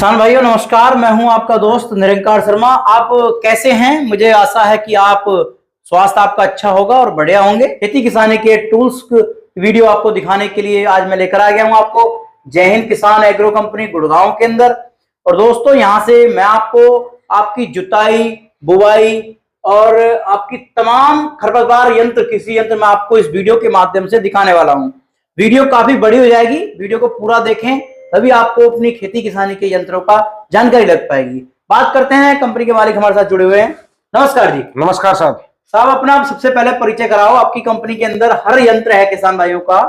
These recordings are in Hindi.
किसान भाइयों नमस्कार। मैं हूं आपका दोस्त निरंकार शर्मा। आप कैसे हैं? मुझे आशा है कि आप स्वास्थ्य आपका अच्छा होगा और बढ़िया होंगे। खेती किसानी के टूल्स वीडियो आपको दिखाने के लिए आज मैं लेकर आ गया हूं आपको जय हिंद किसान एग्रो कंपनी गुड़गांव के अंदर। और दोस्तों यहां से मैं आपको आपकी जुताई, बुवाई और आपकी तमाम खरपतवार यंत्र, कृषि यंत्र मैं आपको इस वीडियो के माध्यम से दिखाने वाला हूं। वीडियो काफी बड़ी हो जाएगी, वीडियो को पूरा देखें तभी आपको अपनी खेती किसानी के यंत्रों का जानकारी लग पाएगी। बात करते हैं, कंपनी के मालिक हमारे साथ जुड़े हुए हैं। नमस्कार जी। नमस्कार साहब। अपना सबसे पहले परिचय कराओ। आपकी कंपनी के अंदर हर यंत्र है किसान भाइयों का,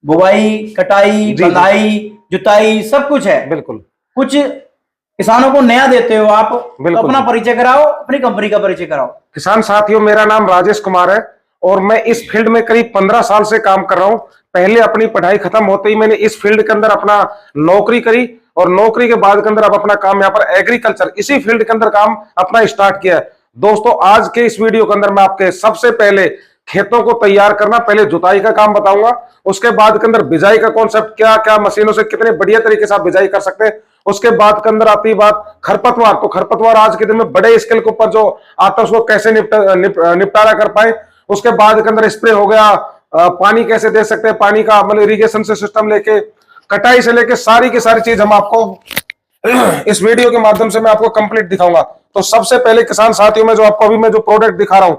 बुवाई, कटाई, बंधाई, जुताई सब कुछ है। बिल्कुल। कुछ किसानों को नया देते हो आप, तो अपना परिचय कराओ, अपनी कंपनी का परिचय कराओ। किसान साथियों, मेरा नाम राजेश कुमार है और मैं इस फील्ड में करीब 15 साल से काम कर रहा हूं। पहले अपनी पढ़ाई खत्म होते ही मैंने इस फील्ड के अंदर अपना नौकरी करी और नौकरी के बाद के अंदर अब अपना काम यहाँ पर एग्रीकल्चर इसी फील्ड के अंदर काम अपना स्टार्ट किया है। दोस्तों आज के इस वीडियो के अंदर मैं आपके सबसे पहले खेतों को तैयार करना, पहले जुताई का काम बताऊंगा, उसके बाद के अंदर बिजाई का कॉन्सेप्ट, क्या क्या मशीनों से कितने बढ़िया तरीके से आप बिजाई कर सकते हैं। उसके बाद के अंदर आती बात खरपतवार। तो खरपतवार आज के दिन में बड़े स्केल के ऊपर जो आता है उसको कैसे निपटारा कर पाए। उसके बाद के अंदर स्प्रे हो गया, पानी कैसे दे सकते हैं, पानी का मतलब इरिगेशन से सिस्टम लेके कटाई से लेके सारी की सारी चीज हम आपको इस वीडियो के माध्यम से मैं आपको कंप्लीट दिखाऊंगा। तो सबसे पहले किसान साथियों में जो आपको अभी मैं जो प्रोडक्ट दिखा रहा हूं,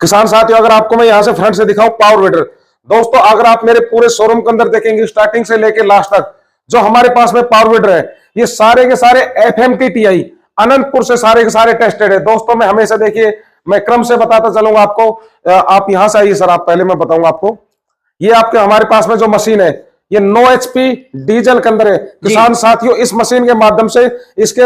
किसान साथियों अगर आपको मैं यहां से फ्रंट से दिखाऊं पावर वीडर। दोस्तों अगर आप मेरे पूरे शोरूम के अंदर देखेंगे स्टार्टिंग से लेके लास्ट तक जो हमारे पास में पावर वीडर है, ये सारे के सारे FMTTI अनंतपुर से सारे के सारे टेस्टेड है। दोस्तों मैं हमेशा देखिए मैं क्रम से बताता चलूंगा आपको। आप यहां से आइए सर, आप पहले मैं बताऊंगा आपको। ये आपके हमारे पास में जो मशीन है ये 9 HP डीजल के अंदर है। किसान साथियों इस मशीन के माध्यम से इसके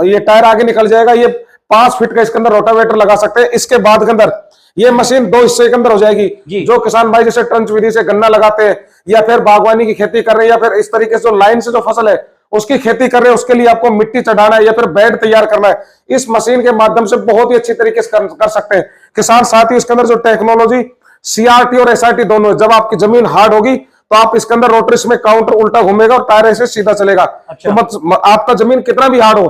ये टायर आगे निकल जाएगा। ये 5 फीट का इसके अंदर रोटावेटर लगा सकते हैं। इसके बाद के अंदर ये मशीन 2 हिस्से के अंदर हो जाएगी। जो किसान भाई जैसे ट्रंच विधि से गन्ना लगाते हैं या फिर बागवानी की खेती कर रहे हैं या फिर इस तरीके से जो लाइन से जो फसल है उसकी खेती कर रहे हैं, उसके लिए आपको मिट्टी चढ़ाना है या फिर बेड तैयार करना है, इस मशीन के माध्यम से बहुत ही अच्छी तरीके से कर सकते हैं। किसान साथियों इसके अंदर जो टेक्नोलॉजी CRT और SRT दोनों है। जब आपकी जमीन हार्ड होगी तो आप इसके अंदर रोटरी में काउंटर उल्टा घूमेगा और टायर ऐसे सीधा चलेगा। अच्छा। तो आपका जमीन कितना भी हार्ड हो,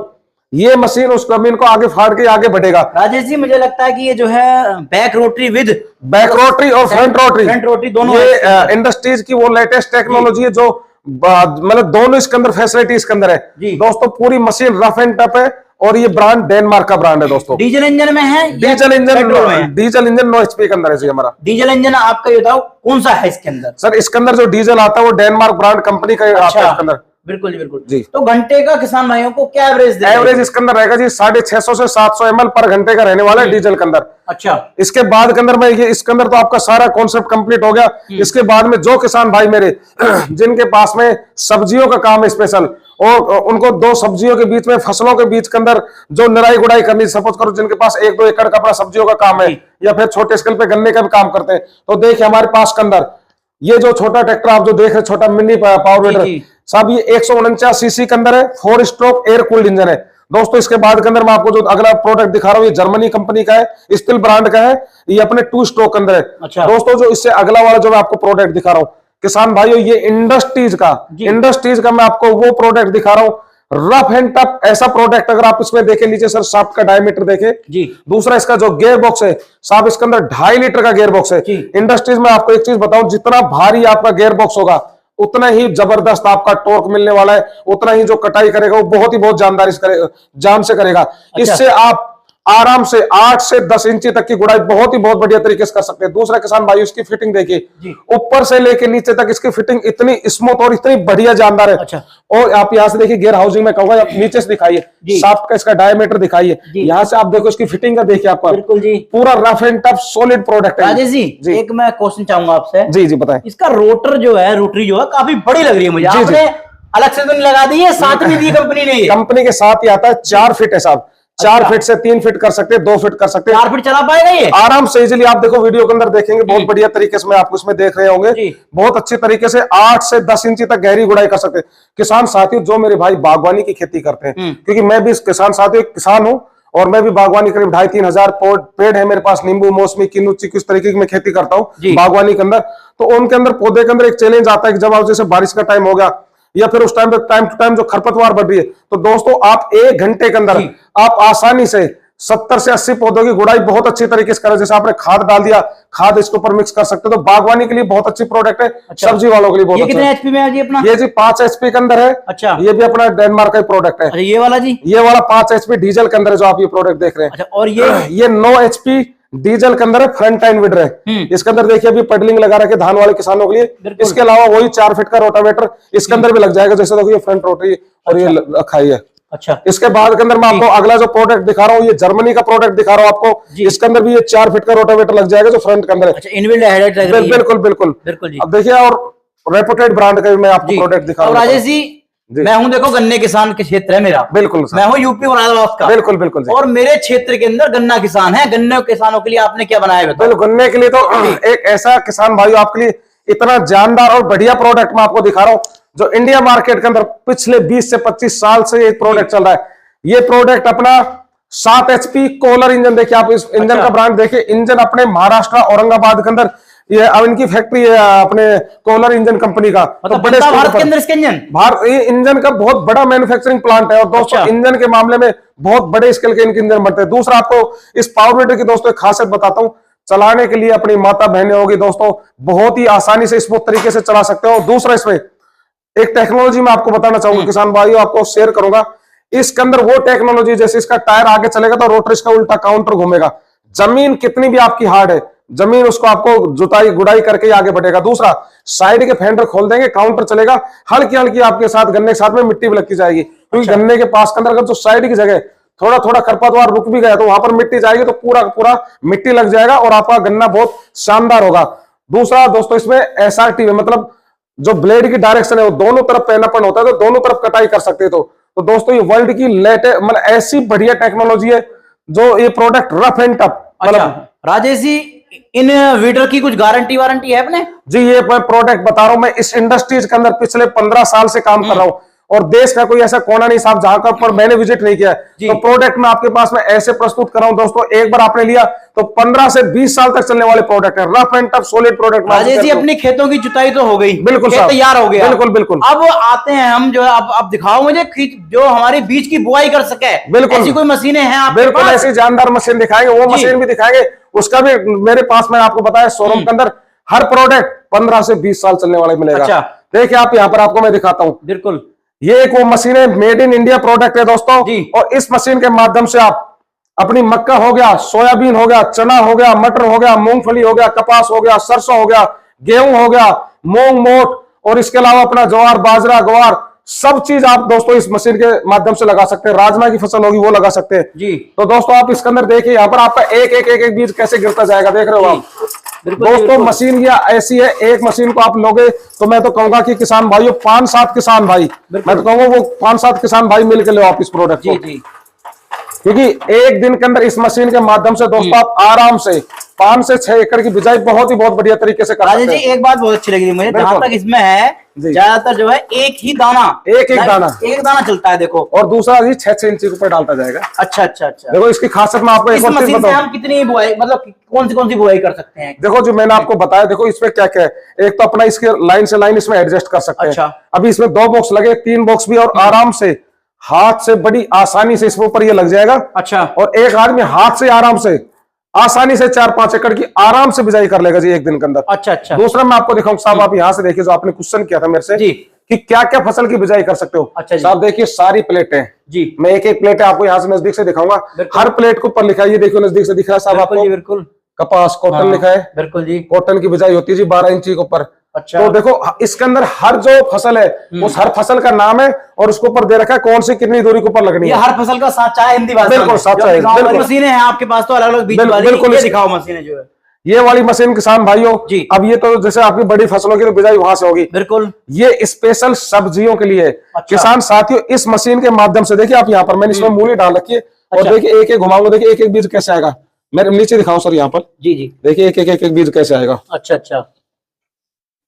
ये मशीन उस जमीन को आगे फाड़ के आगे बढ़ेगा। राजेश जी मुझे लगता है कि ये जो है back rotary with back rotary और फ्रंट रोटरी दोनों ये इंडस्ट्रीज की वो लेटेस्ट टेक्नोलॉजी है जो मतलब दोनों इसके अंदर फैसिलिटी इसके अंदर है। दोस्तों पूरी मशीन रफ एंड टफ है और ये ब्रांड डेनमार्क का ब्रांड है। दोस्तों डीजल इंजन में है, डीजल इंजन 9 HP के अंदर है हमारा डीजल इंजन। आपका ये बताओ कौन सा है इसके अंदर? सर इसके अंदर जो डीजल आता है वो डेनमार्क ब्रांड कंपनी का आता है इसके अंदर। बिल्कुल जी। तो घंटे का किसान भाइयों को क्या एवरेज इसके अंदर रहेगा जी 650 से 700 ml पर घंटे का रहने वाला है डीजल के अंदर। अच्छा। इसके बाद के अंदर मैं ये इसके अंदर तो आपका सारा कॉन्सेप्ट कंप्लीट हो गया। इसके बाद में जो किसान भाई मेरे जिनके पास में सब्जियों का काम है स्पेशल और उनको 2 सब्जियों के बीच में फसलों के बीच के अंदर जो निराई गुड़ाई करनी, सपोज करो जिनके पास 1-2 एकड़ का अपना सब्जियों का काम है या फिर छोटे स्केल पे गन्ने का भी काम करते हैं, तो देखिए हमारे पास के अंदर ये जो छोटा ट्रैक्टर आप जो देख रहे छोटा मिनी पावर वीडर साहब, ये 149 सीसी के अंदर है, 4 स्ट्रोक एयर कूल्ड इंजन है। दोस्तों इसके बाद के अंदर मैं आपको जो अगला प्रोडक्ट दिखा रहा हूँ ये जर्मनी कंपनी का है, स्टिल ब्रांड का है, ये अपने 2 स्ट्रोक के अंदर है। अच्छा। दोस्तों जो इससे अगला वाला जो मैं आपको प्रोडक्ट दिखा रहा हूँ किसान भाइयों, ये इंडस्ट्रीज का मैं आपको वो प्रोडक्ट दिखा रहा हूँ, रफ एंड टफ ऐसा प्रोडक्ट। अगर आप इसमें देखें नीचे सर शाफ्ट का डायमीटर देखें जी। दूसरा इसका जो गियर बॉक्स है साहब, इसके अंदर 2.5 लीटर का गियर बॉक्स है। इंडस्ट्रीज में आपको एक चीज बताऊं, जितना भारी आपका गियर बॉक्स होगा उतना ही जबरदस्त आपका टॉर्क मिलने वाला है, उतना ही जो कटाई करेगा वो बहुत ही जान से करेगा। अच्छा। इससे आप आराम से 8 से 10 इंची तक की गुड़ाई बहुत बढ़िया तरीके से कर सकते हैं। दूसरा किसान भाई इसकी फिटिंग देखिए, ऊपर से लेके नीचे तक इसकी फिटिंग इतनी स्मूथ और इतनी बढ़िया जानदार है। अच्छा। और आप यहाँ से देखिए गियर हाउसिंग में कहूंगा, नीचे से दिखाइए शाफ्ट का इसका डायमीटर दिखाइए, यहाँ से आप देखो इसकी फिटिंग का देखिए आपका बिल्कुल जी पूरा rough and tough solid product है। राजेश जी एक मैं क्वेश्चन चाहूंगा आपसे। जी बताएं। इसका रोटर जो है, रोटरी जो है काफी बड़ी लग रही है मुझे। आपने अलग से तो नहीं लगा दी है, साथ में दी कंपनी के साथ ही आता है। 4 फीट है साहब, 4 फीट से 3 फीट कर सकते हैं, 2 फीट कर सकते हैं। 4 फीट चला पाएगा ये आराम से इजीली। आप देखो वीडियो के अंदर देखेंगे बहुत बढ़िया तरीके से मैं आपको इसमें देख रहे होंगे, बहुत अच्छी तरीके से 8 से 10 इंची तक गहरी गुड़ाई कर सकते हैं। किसान साथियों जो मेरे भाई बागवानी की खेती करते हैं, क्योंकि मैं भी किसान साथियों किसान हूं और मैं भी बागवानी करीब 2,500-3 हजार पेड़ है मेरे पास, नींबू, मौसमी, किन्नू, चीकू, इस तरीके की मैं खेती करता हूँ बागवानी के अंदर। तो उनके अंदर पौधे के अंदर एक चैलेंज आता है कि जब आप जैसे बारिश का टाइम हो गया या फिर उस टाइम पे टाइम टू टाइम जो खरपतवार बढ़ रही है, तो दोस्तों आप 1 घंटे के अंदर आप आसानी से 70 से 80 पौधों की गुड़ाई बहुत अच्छी तरीके से करें। जैसे आपने खाद डाल दिया, खाद इसके ऊपर मिक्स कर सकते हो, तो बागवानी के लिए बहुत अच्छी प्रोडक्ट है। अच्छा। सब्जी वालों के लिए बहुत ये अच्छा कितने है। एचपी में है जी अपना? ये जी 5 HP के अंदर है। अच्छा। ये भी अपना डेनमार्क का प्रोडक्ट है। अच्छा, ये वाला जी? ये वाला 5 HP डीजल के अंदर है जो आप ये प्रोडक्ट देख रहे हैं। अच्छा, और ये 9 HP डीजल के अंदर है, फ्रंट टाइन विड्र है। इसके अंदर देखिए अभी पेडलिंग लगा रखे धान वाले किसानों के लिए। इसके अलावा वही 4 फीट का रोटावेटर इसके अंदर भी लग जाएगा। जैसे देखो ये फ्रंट रोटरी और ये रखा है। अच्छा, इसके बाद के अंदर मैं आपको अगला जो प्रोडक्ट दिखा रहा हूँ, ये जर्मनी का प्रोडक्ट दिखा रहा हूँ आपको। इसके अंदर भी ये 4 फीट का रोटावेटर लग जाएगा जो फ्रंट के अंदर है। अच्छा, इनबिल्ट हेडलाइट लग रही है। बिल्कुल बिल्कुल बिल्कुल जी। अब देखिए, और रेपुटेड ब्रांड का भी मैं आपको प्रोडक्ट दिखा रहा हूँ। राजेश जी, मैं हूं देखो गन्ने किसान के क्षेत्र है मेरा। बिल्कुल मैं हूं यूपी मुरादाबाद का। बिल्कुल बिल्कुल। और मेरे क्षेत्र के अंदर गन्ना किसान है। गन्ने किसानों के लिए आपने क्या बनाया है? बिल्कुल, गन्ने के लिए तो एक ऐसा किसान भाई आपके लिए इतना जानदार और बढ़िया प्रोडक्ट मैं आपको दिखा रहा हूँ जो इंडिया मार्केट के अंदर पिछले 20 से 25 साल से ये प्रोडक्ट चल रहा है। ये प्रोडक्ट अपना 7 HP कोलर इंजन, देखिए आप इस इंजन का ब्रांड देखिए। इंजन अपने महाराष्ट्र औरंगाबाद के अंदर ये अब इनकी फैक्ट्री है अपने कोलर इंजन कंपनी का। मतलब तो बड़े भारत के अंदर इसके इंजन, भारत ये इंजन का बहुत बड़ा मैन्युफैक्चरिंग प्लांट है। और दोस्तों इंजन के मामले में बहुत बड़े स्केल के इनके इंजन बनते हैं। दूसरा आपको इस पावर विडर की दोस्तों एक खासियत बताता हूँ, चलाने के लिए अपनी माता बहनें होगी दोस्तों, बहुत ही आसानी से स्मूथ तरीके से चला सकते हो। दूसरा इसमें एक टेक्नोलॉजी मैं आपको बताना चाहूंगा किसान भाइयों, आपको शेयर करूंगा। इसके अंदर वो टेक्नोलॉजी, जैसे इसका टायर आगे चलेगा तो रोटर इसका उल्टा काउंटर घूमेगा। जमीन कितनी भी आपकी हार्ड है, जमीन उसको आपको जुताई गुड़ाई करके आगे बढ़ेगा। दूसरा, साइड के फेंडर खोल देंगे, काउंटर चलेगा। हल्की हल्की आपके साथ गन्ने के साथ में मिट्टी भी लगती जाएगी, क्योंकि गन्ने के पास के अंदर अगर जो साइड की जगह थोड़ा थोड़ा खरपतवार रुक भी गया तो वहां पर मिट्टी जाएगी, तो पूरा पूरा मिट्टी लग जाएगा और आपका गन्ना बहुत शानदार होगा। दूसरा दोस्तों, इसमें SRT है, मतलब जो ब्लेड की डायरेक्शन है वो दोनों तरफ पैनापन होता है, तो दोनों तरफ कटाई कर सकते हैं। तो दोस्तों ये वर्ल्ड की लेटेस्ट मतलब ऐसी बढ़िया टेक्नोलॉजी है जो ये प्रोडक्ट रफ एंड टफ। मतलब राजेश जी, इन वीडर की कुछ गारंटी वारंटी है अपने? जी, ये प्रोडक्ट बता रहा हूं मैं, इस इंडस्ट्रीज के अंदर पिछले 15 साल से काम कर रहा हूं और देश का कोई ऐसा कोना नहीं साहब जहां पर मैंने विजिट नहीं किया है। तो प्रोडक्ट मैं आपके पास में ऐसे प्रस्तुत कर रहा हूं दोस्तों, एक बार आपने लिया तो 15 से 20 साल तक चलने वाले प्रोडक्ट है। Rough and tough solid product. Rajesh ji, अपनी खेतों की जुताई तो हो गई, बिल्कुल तैयार हो गया। बिल्कुल बिल्कुल। अब आते हैं हम, जो अब दिखाओ मुझे जो हमारी बीज की बुआई कर सके। बिल्कुल, ऐसी कोई मशीनें हैं आपके बिल्कुल पास? ऐसी जानदार मशीन दिखाएंगे, वो मशीन भी दिखाएंगे। उसका भी मेरे पास में आपको बताया शोरूम के अंदर हर प्रोडक्ट 15 से 20 साल चलने वाला मिलेगा। अच्छा, देखिए आप यहाँ पर आपको मैं दिखाता हूँ। बिल्कुल, ये एक वो मशीन है, मेड इन इंडिया प्रोडक्ट है दोस्तों। और इस मशीन के माध्यम से आप अपनी मक्का हो गया, सोयाबीन हो गया, चना हो गया, मटर हो गया, मूंगफली हो गया, कपास हो गया, सरसों हो गया, गेहूं हो गया, मूंग मोट, और इसके अलावा अपना ज्वार बाजरा ग्वार, सब चीज आप दोस्तों इस मशीन के माध्यम से लगा सकते हैं। राजमा की फसल होगी वो लगा सकते हैं जी। तो दोस्तों आप इसके अंदर देखिए, यहाँ पर आपका एक एक एक एक बीज कैसे गिरता जाएगा, देख रहे हो आप दोस्तों। मशीन या ऐसी है, एक मशीन को आप लोगे तो मैं तो कहूंगा कि किसान भाइयों 5-7 किसान भाई, मैं तो कहूंगा वो 5-7 किसान भाई मिलकर लो आप इस प्रोडक्ट को। जी। क्योंकि एक दिन के अंदर इस मशीन के माध्यम से दोस्तों आप आराम से 5 से 6 एकड़ की बिजाई बहुत बढ़िया तरीके से कर सकते हैं। जी, एक बात बहुत अच्छी लगी मुझे, जहां तक इसमें है ज्यादातर जो है एक ही दाना, एक दाना चलता है देखो। और दूसरा जी 6-6 इंच के ऊपर डालता जाएगा। अच्छा। देखो इसकी खासियत मैं आपको एक और चीज बताऊं। हम कितनी बुआई, मतलब कौन सी बुआई कर सकते हैं? देखो जो मैंने आपको बताया, देखो इसमें क्या क्या है। एक तो अपना इसके लाइन से लाइन इसमें एडजस्ट कर सकते हैं। अच्छा। अभी इसमें 2 बॉक्स लगे, 3 बॉक्स भी, और आराम से हाथ से बड़ी आसानी से इसके ऊपर ये लग जाएगा। अच्छा। और एक आदमी हाथ से आराम से आसानी से 4-5 एकड़ की आराम से बिजाई कर लेगा जी एक दिन के अंदर। अच्छा। दूसरा मैं आपको दिखाऊंगा साहब, आप यहाँ से देखिए, जो आपने क्वेश्चन किया था मेरे से जी कि क्या क्या फसल की बिजाई कर सकते हो। अच्छा साहब देखिए सारी प्लेटें जी, मैं एक एक प्लेट आपको यहाँ से नजदीक से दिखाऊंगा। हर प्लेट के ऊपर लिखा है, ये देखियो नजदीक से दिख रहा है साहब आपको, बिल्कुल कपास कॉटन लिखा है। बिल्कुल जी, कॉटन की बिजाई होती है जी 12 इंची के ऊपर। अच्छा। तो देखो इसके अंदर हर जो फसल है उस हर फसल का नाम है और उसके ऊपर दे रखा है कौन सी कितनी दूरी के ऊपर लगनी है। हर फसल का साचा है हिंदी भाषा में। बिल्कुल साचा है, बिल्कुल। मशीनें हैं आपके पास तो अलग अलग बीज वाली, बिल्कुल ये दिखाओ मशीनें जो है। ये वाली मशीन किसान भाइयों जी, अब ये तो जैसे आपकी बड़ी फसलों की बिजाई वहां से होगी, बिल्कुल ये स्पेशल सब्जियों के लिए। अच्छा। किसान साथियों इस मशीन के माध्यम से देखिए आप यहाँ पर मैंने इसमें मूली डाल रखी है और देखिए एक एक घुमाऊंगा, देखिए एक एक बीज कैसे आएगा। मेरे नीचे दिखाऊं सर यहाँ पर, जी देखिए एक एक बीज कैसे आएगा। अच्छा,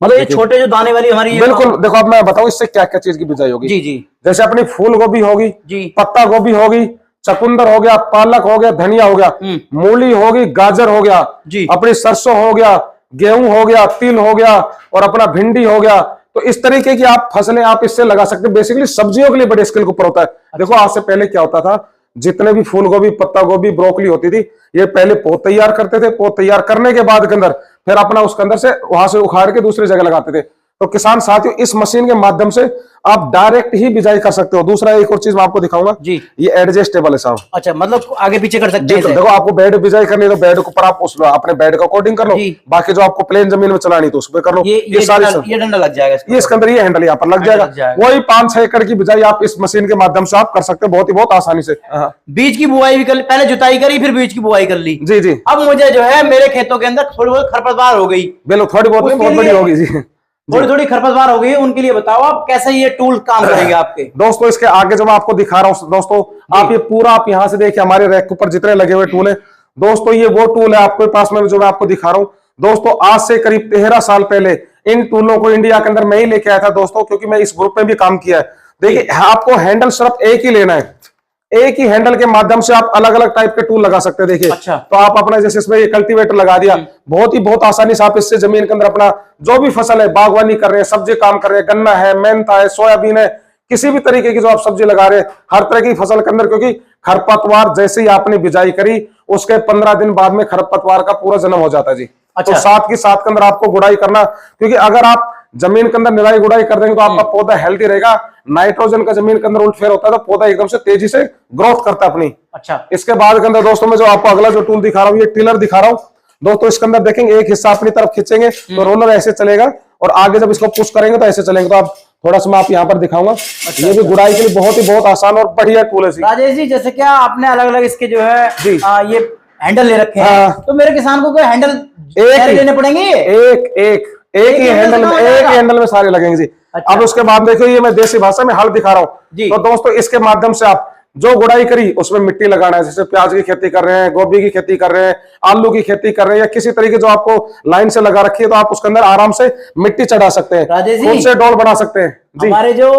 मतलब ये छोटे जो दाने वाली हमारी, बिल्कुल। देखो अब मैं बताऊं इससे क्या क्या चीज की बिजाई होगी। जी जैसे अपनी फूल गोभी होगी जी, पत्ता गोभी होगी, चकुंदर हो गया, पालक हो गया, धनिया हो गया, मूली होगी, गाजर हो गया जी, अपनी सरसों हो गया, गेहूं हो गया, तिल हो गया, और अपना भिंडी हो गया, तो इस तरीके की आप फसलें आप इससे लगा सकते हैं। बेसिकली सब्जियों के लिए बड़े स्किल के ऊपर होता है। देखो आज से पहले क्या होता था, जितने भी फूल गोभी, पत्ता गोभी, ब्रोकली होती थी, ये पहले पौध तैयार करते थे, पौध तैयार करने के बाद के अंदर फिर अपना उसके अंदर से वहां से उखाड़ के दूसरी जगह लगाते थे। तो किसान साथियों, इस मशीन के माध्यम से आप डायरेक्ट ही बिजाई कर सकते हो। दूसरा एक और चीज मैं आपको दिखाऊंगा जी, ये एडजस्टेबल है साहब। अच्छा, मतलब आगे पीछे कर सकते हैं तो इसे। देखो आपको बेड बिजाई करनी है तो बेड के ऊपर आप उस अपने बेड का कोटिंग कर लो, जी। बाकी जो आपको प्लेन जमीन में चलानी तो उस पर कर लो। ये सारी ये डंडा लग जाएगा इसके ये इसके अंदर ये हैंडल यहाँ पर लग हैंडल लग जाएगा। वही 5-6 एकड़ की बिजाई आप इस मशीन के माध्यम से आप कर सकते हैं बहुत आसानी से। हाँ। बीज की बुआई भी कर, पहले जुताई करी फिर बीज की बुआई कर ली। जी जी, अब मुझे जो है मेरे खेतों के अंदर थोड़ी बहुत खरपतवार हो गई, बिल्कुल थोड़ी बहुत नहीं, उसके बहुत बड़ी लिए- होगी जी। थोड़ी थोड़ी खरपतवार हो गई, उनके लिए बताओ आप कैसे ये टूल काम करेंगे आपके। दोस्तों इसके आगे जो मैं आपको दिखा रहा हूँ दोस्तों, आप ये पूरा आप यहाँ से देखिए हमारे रैक के ऊपर जितने लगे हुए टूल है दोस्तों, ये वो टूल है आपके पास में जो मैं आपको दिखा रहा हूँ दोस्तों। आज से करीब 13 साल पहले इन टूलों को इंडिया के अंदर मैं ही लेके आया था दोस्तों, क्योंकि मैं इस ग्रुप में भी काम किया है। देखिए आपको हैंडल सिर्फ एक ही लेना है, एक ही हैंडल के माध्यम से आप अलग अलग टाइप के टूल लगा सकते हैं। देखिए अच्छा। तो आप अपना जैसे इसमें ये कल्टीवेटर लगा दिया, बहुत आसानी से आप इससे जमीन के अंदर अपना जो भी फसल है, बागवानी कर रहे हैं, सब्जी काम कर रहे हैं, गन्ना है, मेहनता है, सोयाबीन है, किसी भी तरीके की जो आप सब्जी लगा रहे हैं, हर तरह की फसल के अंदर, क्योंकि खरपतवार जैसे ही आपने बिजाई करी उसके 15 दिन बाद में खरपतवार का पूरा जन्म हो जाता है जी। अच्छा। तो साथ के साथ के अंदर आपको गुड़ाई करना, क्योंकि अगर आप जमीन के अंदर निराई गुड़ाई कर देंगे तो आपका पौधा हेल्दी रहेगा। नाइट्रोजन का जमीन के अंदर उल्टफेर होता है तो पौधा एकदम से तेजी से ग्रोथ करता है अपनी। अच्छा, इसके बाद के अंदर दोस्तों मैं जो आपको अगला जो टूल दिखा रहा हूँ, ये टिलर दिखा रहा हूँ दोस्तों। इसके अंदर देखेंगे एक हिस्सा अपनी तरफ खींचेंगे तो रोलर ऐसे चलेगा और आगे जब इसको पुश करेंगे तो ऐसे चलेंगे। तो आप थोड़ा सा मैं आप यहाँ पर दिखाऊंगा। ये भी गुड़ाई के लिए बहुत आसान और बढ़िया टूल है। राजेश जी, जैसे क्या आपने अलग अलग इसके जो है ये हैंडल ले रखे हैं, हाँ। तो मेरे किसान को कोई हैंडल एक ही लेने पड़ेंगे? एक ही हैंडल में, एक ही हैंडल में सारे लगेंगे जी। अच्छा। अब उसके बाद देखो ये मैं देसी भाषा में हल दिखा रहा हूँ। तो दोस्तों इसके माध्यम से आप जो गुड़ाई करी उसमें मिट्टी लगाना है, जैसे प्याज की खेती कर रहे हैं, गोभी की खेती कर रहे हैं, आलू की खेती कर रहे हैं, या किसी तरीके जो आपको लाइन से लगा रखी है तो आप उसके अंदर आराम से मिट्टी चढ़ा सकते हैं, राजेश जी, खुद से डोल बना सकते हैं जी। हमारे जो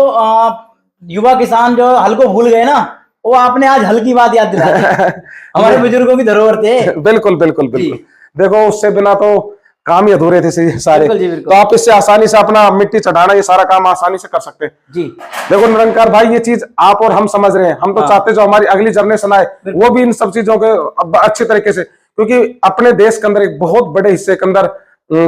युवा किसान जो हल को भूल गए ना, वो आपने आज हल की बात याद दिला दी। हमारे बुजुर्गों की धरोहर थे। बिल्कुल बिल्कुल बिल्कुल। देखो उससे बिना तो काम ही अधूरे थे सारे। बिल्कुल जी, बिल्कुल। तो आप इससे आसानी से अपना मिट्टी चढ़ाना, ये सारा काम आसानी से कर सकते हैं जी। देखो निरंकार भाई, ये चीज आप और हम समझ रहे हैं, हम तो चाहते हैं जो हमारी अगली जनरेशन आए वो भी इन सब चीजों के अच्छी तरीके से, क्योंकि अपने देश के अंदर एक बहुत बड़े हिस्से के अंदर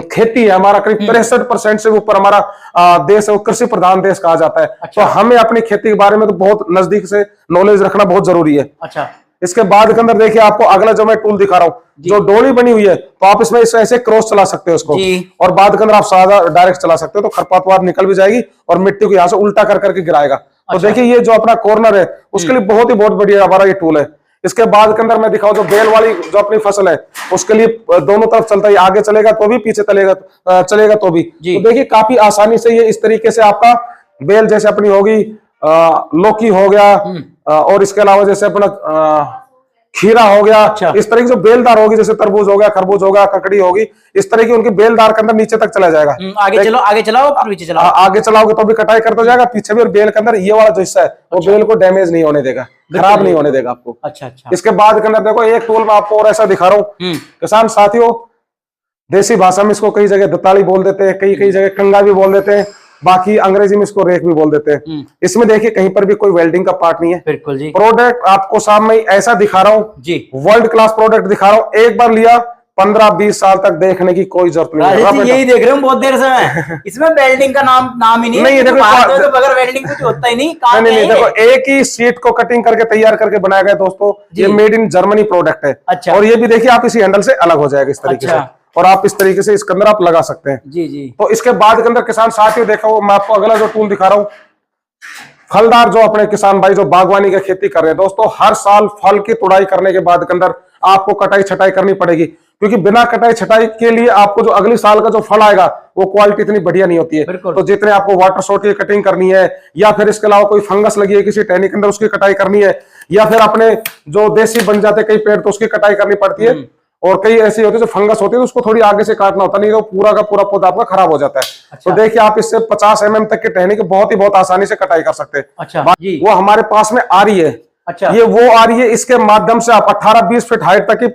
खेती है। हमारा करीब 63% से ऊपर हमारा देश है, वो कृषि प्रधान देश कहा जाता है। अच्छा। तो हमें अपनी खेती के बारे में तो बहुत नजदीक से नॉलेज रखना बहुत जरूरी है। अच्छा। इसके बाद के अंदर देखिए आपको अगला जो मैं टूल दिखा रहा हूँ, जो डोली बनी हुई है, तो आप इसमें ऐसे क्रॉस चला सकते हो उसको, और बाद के अंदर आप सादा डायरेक्ट चला सकते हो, तो खरपतवार निकल भी जाएगी और मिट्टी को यहाँ से उल्टा कर करके गिराएगा। तो देखिए ये जो अपना कॉर्नर है उसके लिए बहुत बढ़िया हमारा ये टूल है। इसके बाद के अंदर मैं दिखाऊं जो बेल वाली जो अपनी फसल है उसके लिए दोनों तरफ चलता है, आगे चलेगा तो भी, पीछे चलेगा तो भी। तो देखिए काफी आसानी से ये इस तरीके से आपका बेल जैसे अपनी होगी, लौकी हो गया, और इसके अलावा जैसे अपना खीरा हो गया। अच्छा। इस तरह की जो बेलदार होगी, जैसे तरबूज हो गया, खरबूज हो गया, ककड़ी होगी, इस तरह की उनकी बेलदार के अंदर नीचे तक चला जाएगा। आगे चलाओ और पीछे चलाओ। आगे चलाओगे तो भी कटाई करता जाएगा, पीछे भी, और बेल के अंदर ये वाला जो हिस्सा है वो बेल को डैमेज नहीं होने देगा, खराब नहीं होने देगा आपको। अच्छा अच्छा। इसके बाद के अंदर देखो एक टूल मैं आपको और ऐसा दिखा रहा हूँ किसान साथियों, देसी भाषा में इसको कई जगह दताली बोल देते हैं, कई जगह कंगा भी बोल देते हैं, बाकी अंग्रेजी में इसको रेक भी बोल देते हैं। इसमें देखिए कहीं पर भी कोई वेल्डिंग का पार्ट नहीं है। बिल्कुल जी। प्रोडक्ट आपको सामने ऐसा दिखा रहा हूँ जी, वर्ल्ड क्लास प्रोडक्ट दिखा रहा हूँ। एक बार लिया 15-20 साल तक देखने की कोई जरूरत नहीं है। यही देख रहे हूँ बहुत देर से मैं, इसमें वेल्डिंग का नाम ही नहीं है। तो बगैर वेल्डिंग कुछ होता ही नहीं। नहीं, देखो एक ही सीट को कटिंग करके तैयार करके बनाया गया दोस्तों, ये मेड इन जर्मनी प्रोडक्ट है। अच्छा। और ये भी देखिए आप इसी हैंडल से अलग हो जाएगा इस तरीके से, और आप इस तरीके से इसके अंदर आप लगा सकते हैं जी जी। तो इसके बाद के अंदर किसान साथियों देखो मैं आपको अगला जो टूल दिखा रहा हूँ, फलदार जो अपने किसान भाई जो बागवानी की खेती कर रहे हैं दोस्तों, हर साल फल की तुड़ाई करने के बाद के अंदर आपको कटाई छटाई करनी पड़ेगी, क्योंकि बिना कटाई छटाई के लिए आपको जो अगले साल का जो फल आएगा वो क्वालिटी इतनी बढ़िया नहीं होती है। तो जितने आपको वाटर शॉट की कटिंग करनी है, या फिर इसके अलावा कोई फंगस लगी है किसी टहनी के अंदर उसकी कटाई करनी है, या फिर अपने जो देसी बन जाते कई पेड़ तो उसकी कटाई करनी पड़ती है, और कई ऐसी होती है जो फंगस होती है तो उसको थोड़ी आगे से काटना होता है, नहीं तो पूरा का पूरा पौधा आपका खराब हो जाता है। अच्छा। तो देखिए आप इससे 50 mm तक के टहनी की बहुत आसानी से कटाई कर सकते हैं। अच्छा। वो हमारे पास में आ रही है। अच्छा। ये वो आ रही है, इसके माध्यम से आप 18-20 फीट हाइट तक की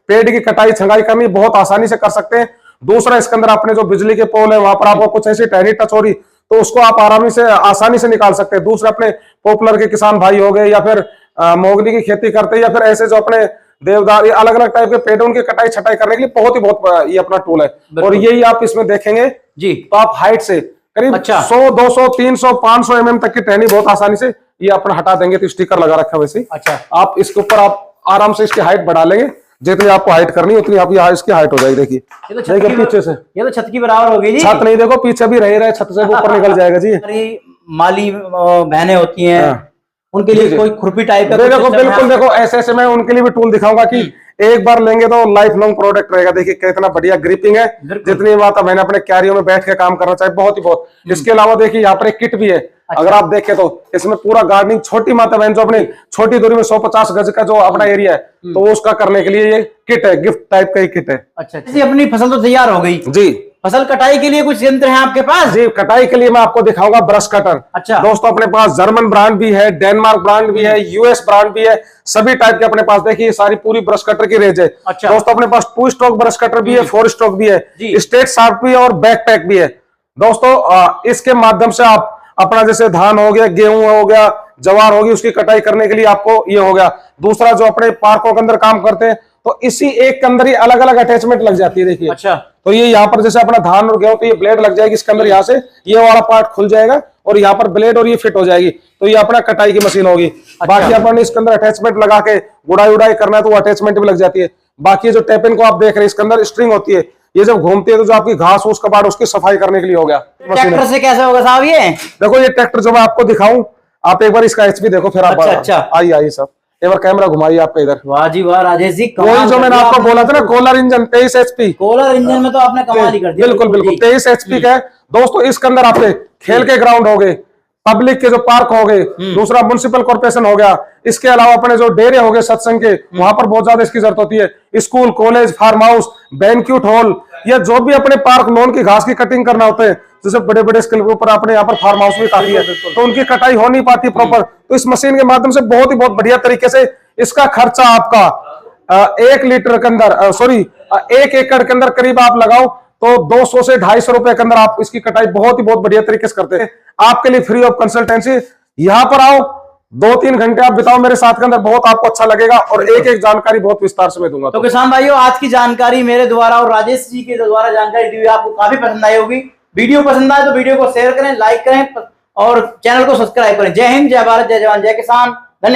पेड़ की कटाई छंगाई करनी बहुत आसानी से कर सकते हैं। दूसरा इसके अंदर अपने जो बिजली के पोल है वहां पर आपको कुछ ऐसी टहनी टच हो रही तो उसको आप आसानी से निकाल सकते हैं। दूसरे अपने पॉपुलर के किसान भाई हो गए, या फिर मोगली की खेती करते हैं, या फिर ऐसे जो अपने देवदार, ये अलग अलग टाइप के पेड़, उनकी कटाई छटाई करने के लिए बहुत ये अपना टूल है। और यही आप इसमें देखेंगे जी, तो आप हाइट से करीब 100, 200, 300, 500 mm तक की टहनी बहुत आसानी से ये अपना हटा देंगे। तो स्टिकर लगा रखा है वैसे। अच्छा, आप इसके ऊपर आप आराम से इसकी हाइट बढ़ा लेंगे, जितनी आपको हाइट करनी है उतनी आप इसकी हाइट हो जाएगी। देखिए पीछे से, ये तो छत की बराबर हो गई जी। छत नहीं, देखो पीछे भी रहे छत से ऊपर निकल जाएगा जी। माली बहनें होती हैं, उनके लिए कोई खुरपी टाइप का देखो, बिल्कुल देखो, ऐसे मैं उनके लिए भी टूल दिखाऊंगा कि एक बार लेंगे तो लाइफ लॉन्ग प्रोडक्ट रहेगा। देखिए कितना बढ़िया ग्रिपिंग है, जितनी बात मैंने अपने कैरियर में बैठ के काम करना चाहिए, बहुत। इसके अलावा देखिए यहाँ पर एक किट भी है। अच्छा। अगर आप देखें तो इसमें पूरा गार्डनिंग, छोटी मात्रा में जो अपनी छोटी दूरी में 150 गज का जो अपना एरिया है, तो उसका करने के लिए ये किट है, गिफ्ट टाइप का ही किट है। अच्छा, अपनी फसल तो तैयार हो गई जी। फसल कटाई के लिए कुछ यंत्र है आपके पास? जी, कटाई के लिए मैं आपको दिखाऊंगा ब्रश कटर। अच्छा दोस्तों, अपने पास जर्मन ब्रांड भी है, डेनमार्क ब्रांड भी है, यूएस ब्रांड भी है, सभी टाइप के अपने पास देखिए सारी पूरी ब्रश कटर की रेंज है। अच्छा। दोस्तों, अपने पास 2 स्ट्रोक ब्रश कटर भी है, 4 स्ट्रोक भी है, स्ट्रेट शार्प भी है और बैक पैक भी है। दोस्तों, इसके माध्यम से आप अपना जैसे धान हो गया, गेहूं हो गया, जवार होगी, उसकी कटाई करने के लिए आपको ये हो गया। दूसरा, जो अपने पार्कों के अंदर काम करते हैं, तो इसी एक के अंदर ही अलग अलग अटैचमेंट लग जाती है। देखिए, अच्छा, तो ये यहाँ पर जैसे अपना धान और गेहूं, तो ये ब्लेड लग जाएगी इसके अंदर, यहाँ से ये वाला पार्ट खुल जाएगा और यहाँ पर ब्लेड और ये फिट हो जाएगी, तो ये अपना कटाई की मशीन होगी। अच्छा। बाकी अपन इसके अंदर अटैचमेंट लगा के गुड़ाई उड़ाई करना है तो वो अटैचमेंट भी लग जाती है। बाकी जो टेपिन को आप देख रहे हैं, इसके अंदर स्ट्रिंग होती है, ये जब घूमती है तो जो आपकी घास फूस कबाड़ उसकी सफाई करने के लिए हो गया। ट्रैक्टर से कैसे होगा साहब ये? देखो, ये ट्रैक्टर जो मैं आपको दिखाऊं, आप एक बार इसका एचपी देखो, फिर आप आइए सब एक बार कैमरा घुमाइए आपका इधर। वाह जी वाह राजेश जी, वही जो मैंने आपको बोला था ना, Kohler engine 23 HP। Kohler engine में तो आपने कमाल ही कर दिया। बिल्कुल 23 HP का है। दोस्तों, इसके अंदर आपके खेल के ग्राउंड हो गए, पब्लिक के जो पार्क हो गए, दूसरा म्युनिसिपल कॉर्पोरेशन हो गया, इसके अलावा अपने जो डेरे हो गए सत्संग के, वहां पर बहुत ज्यादा इसकी जरूरत होती है। School, college, farm house, banquet hall, या जो भी अपने पार्क लॉन की घास की कटिंग करना होते हैं, जैसे बड़े बड़े स्केल के ऊपर अपने यहाँ पर फार्म हाउस भी काफी है, तो उनकी कटाई हो नहीं पाती प्रॉपर, तो इस मशीन के माध्यम से बहुत बढ़िया तरीके से इसका खर्चा आपका 1 लीटर के अंदर 1 एकड़ के अंदर करीब आप लगाओ तो 200 से 250 रुपए के अंदर आप इसकी कटाई बहुत बढ़िया तरीके से करते हैं। आपके लिए फ्री ऑफ कंसल्टेंसी। यहाँ पर आओ, 2-3 घंटे आप बिताओ मेरे साथ के अंदर, बहुत आपको अच्छा लगेगा और एक जानकारी बहुत विस्तार से मैं दूंगा। तो किसान भाइयों, आज की जानकारी मेरे द्वारा और राजेश जी के द्वारा जानकारी दी हुई आपको काफी पसंद आई होगी। वीडियो पसंद आए तो वीडियो को शेयर करें, लाइक करें और चैनल को सब्सक्राइब करें। जय हिंद, जय भारत, जय जवान, जय किसान। धन्यवाद।